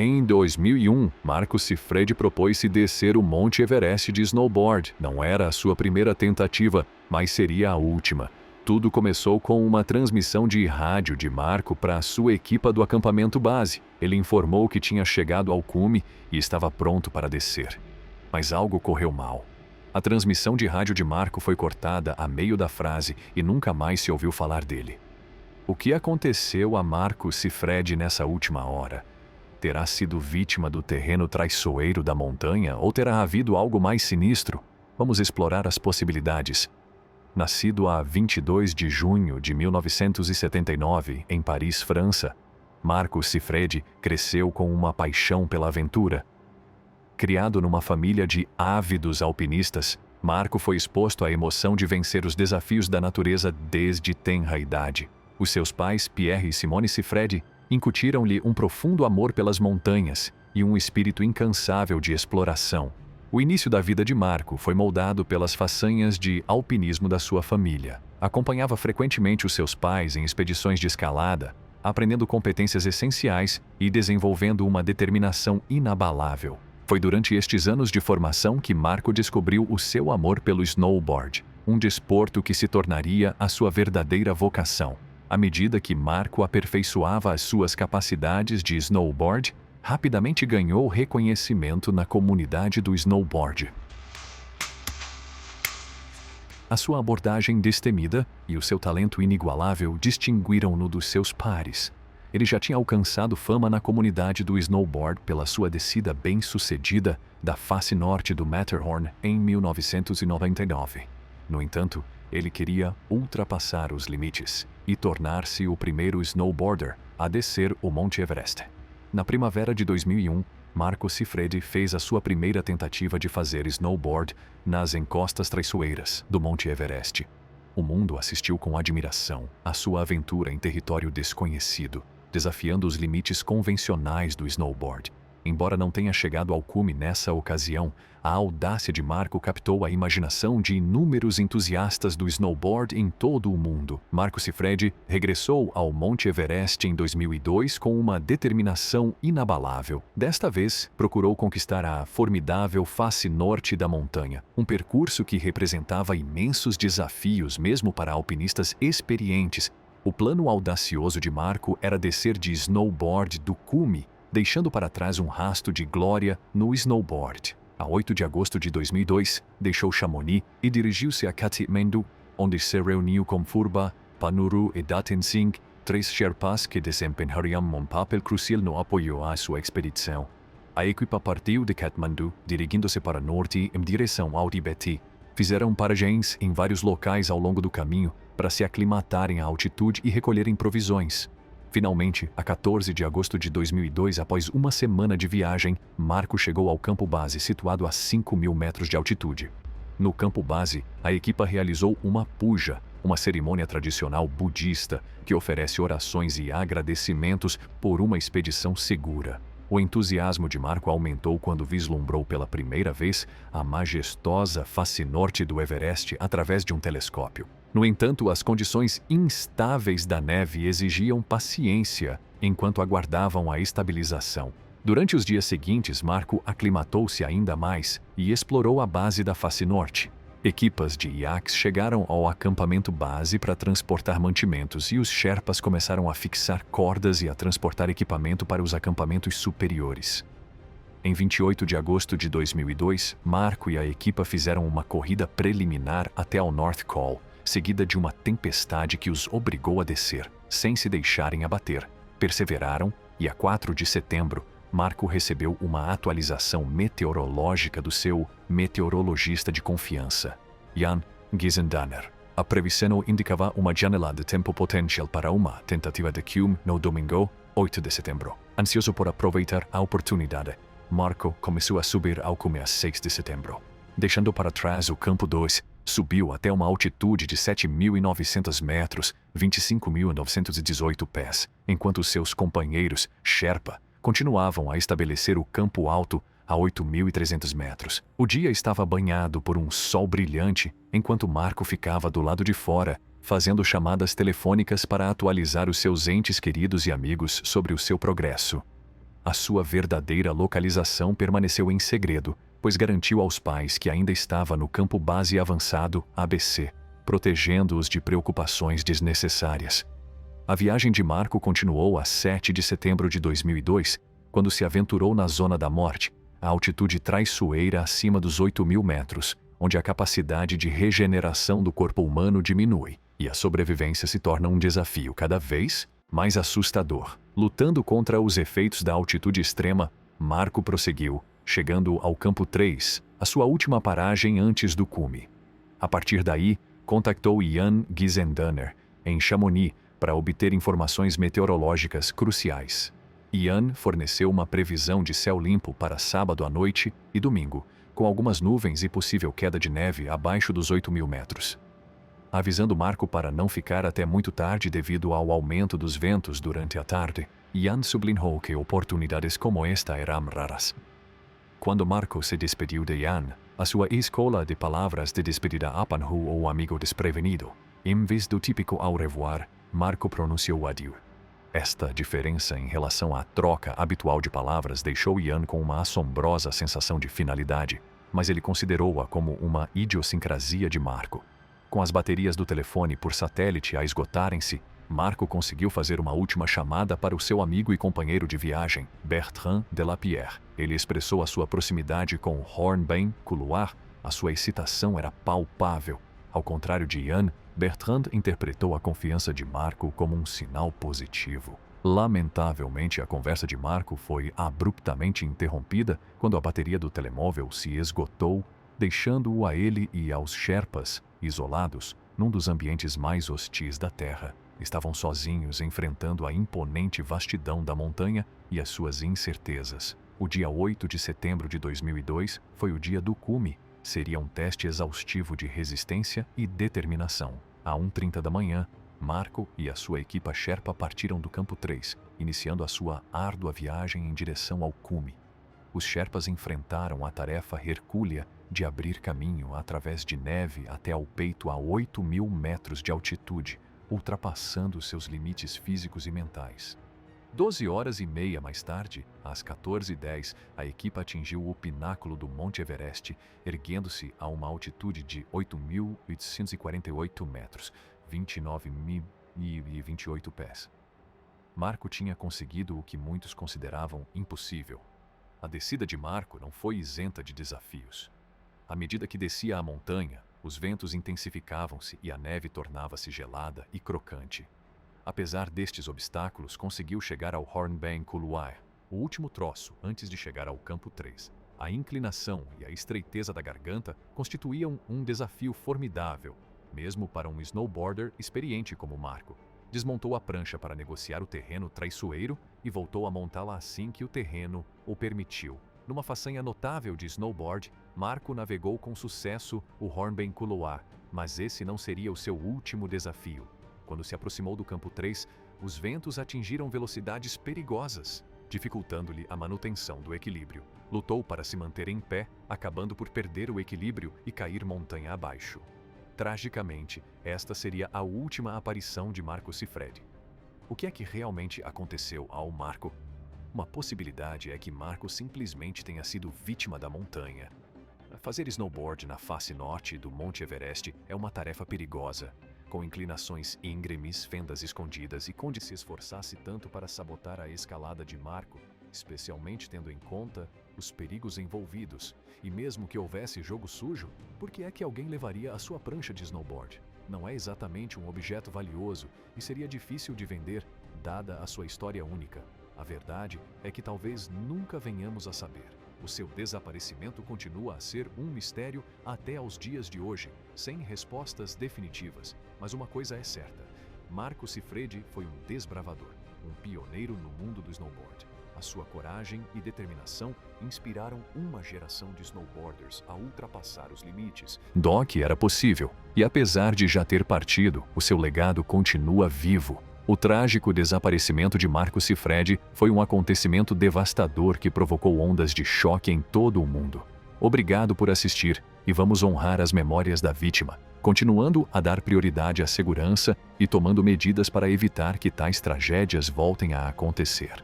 Em 2001, Marco Siffredi propôs-se descer o Monte Everest de snowboard. Não era a sua primeira tentativa, mas seria a última. Tudo começou com uma transmissão de rádio de Marco para a sua equipa do acampamento base. Ele informou que tinha chegado ao cume e estava pronto para descer. Mas algo correu mal. A transmissão de rádio de Marco foi cortada a meio da frase e nunca mais se ouviu falar dele. O que aconteceu a Marco Siffredi nessa última hora? Terá sido vítima do terreno traiçoeiro da montanha ou terá havido algo mais sinistro? Vamos explorar as possibilidades. Nascido a 22 de junho de 1979, em Paris, França, Marco Siffredi cresceu com uma paixão pela aventura. Criado numa família de ávidos alpinistas, Marco foi exposto à emoção de vencer os desafios da natureza desde tenra idade. Os seus pais, Pierre e Simone Siffredi, incutiram-lhe um profundo amor pelas montanhas e um espírito incansável de exploração. O início da vida de Marco foi moldado pelas façanhas de alpinismo da sua família. Acompanhava frequentemente os seus pais em expedições de escalada, aprendendo competências essenciais e desenvolvendo uma determinação inabalável. Foi durante estes anos de formação que Marco descobriu o seu amor pelo snowboard, um desporto que se tornaria a sua verdadeira vocação. À medida que Marco aperfeiçoava as suas capacidades de snowboard, rapidamente ganhou reconhecimento na comunidade do snowboard. A sua abordagem destemida e o seu talento inigualável distinguiram-no dos seus pares. Ele já tinha alcançado fama na comunidade do snowboard pela sua descida bem-sucedida da face norte do Matterhorn em 1999. No entanto, ele queria ultrapassar os limites e tornar-se o primeiro snowboarder a descer o Monte Everest. Na primavera de 2001, Marco Siffredi fez a sua primeira tentativa de fazer snowboard nas encostas traiçoeiras do Monte Everest. O mundo assistiu com admiração à sua aventura em território desconhecido, desafiando os limites convencionais do snowboard. Embora não tenha chegado ao cume nessa ocasião, a audácia de Marco captou a imaginação de inúmeros entusiastas do snowboard em todo o mundo. Marco Siffredi regressou ao Monte Everest em 2002 com uma determinação inabalável. Desta vez, procurou conquistar a formidável face norte da montanha, um percurso que representava imensos desafios mesmo para alpinistas experientes. O plano audacioso de Marco era descer de snowboard do cume, deixando para trás um rastro de glória no snowboard. A 8 de agosto de 2002, deixou Chamonix e dirigiu-se a Kathmandu, onde se reuniu com Phurba, Panuru e Daten Singh, 3 Sherpas que desempenhariam um papel crucial no apoio à sua expedição. A equipa partiu de Kathmandu, dirigindo-se para norte em direção ao Tibete. Fizeram paragens em vários locais ao longo do caminho para se aclimatarem à altitude e recolherem provisões. Finalmente, a 14 de agosto de 2002, após uma semana de viagem, Marco chegou ao campo base situado a 5.000 metros de altitude. No campo base, a equipa realizou uma puja, uma cerimônia tradicional budista que oferece orações e agradecimentos por uma expedição segura. O entusiasmo de Marco aumentou quando vislumbrou pela primeira vez a majestosa face norte do Everest através de um telescópio. No entanto, as condições instáveis da neve exigiam paciência enquanto aguardavam a estabilização. Durante os dias seguintes, Marco aclimatou-se ainda mais e explorou a base da face norte. Equipas de iaques chegaram ao acampamento base para transportar mantimentos e os Sherpas começaram a fixar cordas e a transportar equipamento para os acampamentos superiores. Em 28 de agosto de 2002, Marco e a equipa fizeram uma corrida preliminar até ao North Col, seguida de uma tempestade que os obrigou a descer, sem se deixarem abater. Perseveraram e, a 4 de setembro, Marco recebeu uma atualização meteorológica do seu meteorologista de confiança, Jan Gizendanner. A previsão indicava uma janela de tempo potencial para uma tentativa de cume no domingo, 8 de setembro. Ansioso por aproveitar a oportunidade, Marco começou a subir ao cume a 6 de setembro. Deixando para trás o campo 2, subiu até uma altitude de 7.900 metros, 25.918 pés, enquanto seus companheiros, Sherpa, continuavam a estabelecer o campo alto a 8.300 metros. O dia estava banhado por um sol brilhante, enquanto Marco ficava do lado de fora, fazendo chamadas telefônicas para atualizar os seus entes queridos e amigos sobre o seu progresso. A sua verdadeira localização permaneceu em segredo, pois garantiu aos pais que ainda estava no Campo Base Avançado, ABC, protegendo-os de preocupações desnecessárias. A viagem de Marco continuou a 7 de setembro de 2002, quando se aventurou na Zona da Morte, a altitude traiçoeira acima dos 8.000 metros, onde a capacidade de regeneração do corpo humano diminui e a sobrevivência se torna um desafio cada vez mais assustador. Lutando contra os efeitos da altitude extrema, Marco prosseguiu, chegando ao Campo 3, a sua última paragem antes do cume. A partir daí, contactou Jan Gizendanner, em Chamonix, para obter informações meteorológicas cruciais. Jan forneceu uma previsão de céu limpo para sábado à noite e domingo, com algumas nuvens e possível queda de neve abaixo dos 8.000 metros. Avisando Marco para não ficar até muito tarde devido ao aumento dos ventos durante a tarde, Jan sublinhou que oportunidades como esta eram raras. Quando Marco se despediu de Jan, a sua escola de palavras de despedida apanhou o amigo desprevenido. Em vez do típico au revoir, Marco pronunciou adieu. Esta diferença em relação à troca habitual de palavras deixou Jan com uma assombrosa sensação de finalidade, mas ele considerou-a como uma idiosincrasia de Marco. Com as baterias do telefone por satélite a esgotarem-se, Marco conseguiu fazer uma última chamada para o seu amigo e companheiro de viagem, Bertrand Delapierre. Ele expressou a sua proximidade com o Hornbeam Couloir, a sua excitação era palpável. Ao contrário de Jan, Bertrand interpretou a confiança de Marco como um sinal positivo. Lamentavelmente, a conversa de Marco foi abruptamente interrompida quando a bateria do telemóvel se esgotou, deixando-o a ele e aos Sherpas, isolados, num dos ambientes mais hostis da Terra. Estavam sozinhos enfrentando a imponente vastidão da montanha e as suas incertezas. O dia 8 de setembro de 2002 foi o dia do cume. Seria um teste exaustivo de resistência e determinação. À 1h30 da manhã, Marco e a sua equipa Sherpa partiram do Campo 3, iniciando a sua árdua viagem em direção ao cume. Os Sherpas enfrentaram a tarefa hercúlea de abrir caminho através de neve até ao peito a 8.000 metros de altitude, ultrapassando seus limites físicos e mentais. 12h30 mais tarde, às 14h10, a equipa atingiu o pináculo do Monte Everest, erguendo-se a uma altitude de 8.848 metros, 29.028 pés. Marco tinha conseguido o que muitos consideravam impossível. A descida de Marco não foi isenta de desafios. À medida que descia a montanha, os ventos intensificavam-se e a neve tornava-se gelada e crocante. Apesar destes obstáculos, conseguiu chegar ao Hornbeam Couloir, o último troço antes de chegar ao Campo 3. A inclinação e a estreiteza da garganta constituíam um desafio formidável, mesmo para um snowboarder experiente como Marco. Desmontou a prancha para negociar o terreno traiçoeiro e voltou a montá-la assim que o terreno o permitiu. Numa façanha notável de snowboard, Marco navegou com sucesso o Hornbeam Couloir, mas esse não seria o seu último desafio. Quando se aproximou do Campo 3, os ventos atingiram velocidades perigosas, dificultando-lhe a manutenção do equilíbrio. Lutou para se manter em pé, acabando por perder o equilíbrio e cair montanha abaixo. Tragicamente, esta seria a última aparição de Marco Siffredi. O que é que realmente aconteceu ao Marco? Uma possibilidade é que Marco simplesmente tenha sido vítima da montanha. Fazer snowboard na face norte do Monte Everest é uma tarefa perigosa, com inclinações íngremes, fendas escondidas e onde se esforçasse tanto para sabotar a escalada de Marco, especialmente tendo em conta os perigos envolvidos, e mesmo que houvesse jogo sujo, por que é que alguém levaria a sua prancha de snowboard? Não é exatamente um objeto valioso e seria difícil de vender, dada a sua história única. A verdade é que talvez nunca venhamos a saber. O seu desaparecimento continua a ser um mistério até aos dias de hoje, sem respostas definitivas. Mas uma coisa é certa: Marco Siffredi foi um desbravador, um pioneiro no mundo do snowboard. A sua coragem e determinação inspiraram uma geração de snowboarders a ultrapassar os limites. Do que era possível, e apesar de já ter partido, o seu legado continua vivo. O trágico desaparecimento de Marco Siffredi foi um acontecimento devastador que provocou ondas de choque em todo o mundo. Obrigado por assistir e vamos honrar as memórias da vítima, continuando a dar prioridade à segurança e tomando medidas para evitar que tais tragédias voltem a acontecer.